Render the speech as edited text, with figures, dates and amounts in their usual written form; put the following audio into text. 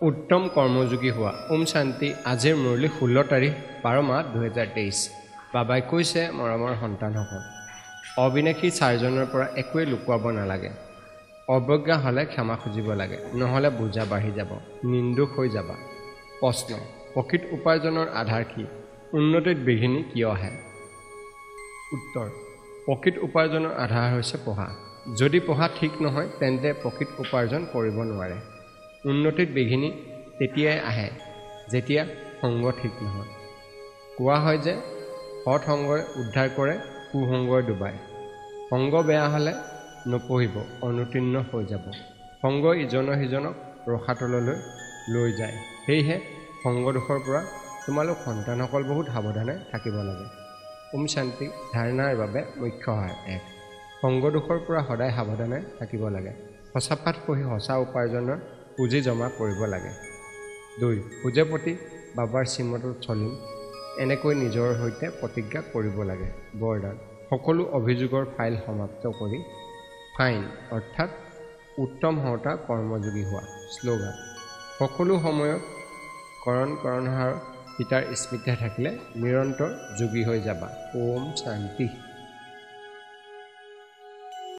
উত্তম কৰ্মযোগী হোৱা। ওম শান্তি। আজিৰ মুৰলী 16 তাৰিখ 12 মাহ 2023। বাবাই কৈছে, মৰমৰ সন্তানসকল, অবিনাশী চাৰজনৰ পৰা একোৱে লুকুৱাব নালাগে। অৱজ্ঞা হ'লে ক্ষমা খুজিব লাগে, নহ'লে বোজা বাঢ়ি যাব, নিন্দুক হৈ যাবা। প্ৰশ্ন: প্ৰকৃত উপাৰ্জনৰ আধাৰ কি? উন্নতিত বিঘিনি কিয় আহে? উত্তৰ: প্ৰকৃত উপাৰ্জনৰ আধাৰ হৈছে পঢ়া। যদি পঢ়া ঠিক নহয় তেন্তে প্ৰকৃত উপাৰ্জন কৰিব নোৱাৰে। উন্নতিত বিঘিনি তেতিয়াই আহে যেতিয়া সংগ ঠিক নহয়। কোৱা হয় যে সৎ সংগই উদ্ধাৰ কৰে, কুসংগই ডুবায়। সংগ বেয়া হ'লে নপঢ়িব, অনুতীৰ্ণ হৈ যাব। সংগ ইজনৰ সিজনক ৰসাতললৈ লৈ যায়। সেয়েহে সংগদোষৰ পৰা তোমালোক সন্তানসকল বহুত সাৱধানে থাকিব লাগে। ওম শান্তি। ধাৰণাৰ বাবে মুখ্য সহায়: 1. সংগদোষৰ পৰা সদায় সাৱধানে থাকিব লাগে। সঁচা পাঠ পঢ়ি সঁচা উপাৰ্জনৰ পুঁজি জমা কৰিব লাগে। 2. পূজা প্ৰতি বাবাৰ শ্ৰীমতত চলিম, এনেকৈ নিজৰ সৈতে প্ৰতিজ্ঞা কৰিব লাগে। বৰদান: সকলো অভিযোগৰ ফাইল সমাপ্ত কৰি ফাইন অৰ্থাৎ উত্তম হওঁতা কৰ্মযোগী হোৱা। শ্লোগান: সকলো সময়ত কৰণহাৰৰ পিতাৰ স্মৃতি থাকিলে নিৰন্তৰ যোগী হৈ যাবা। ওম শান্তি।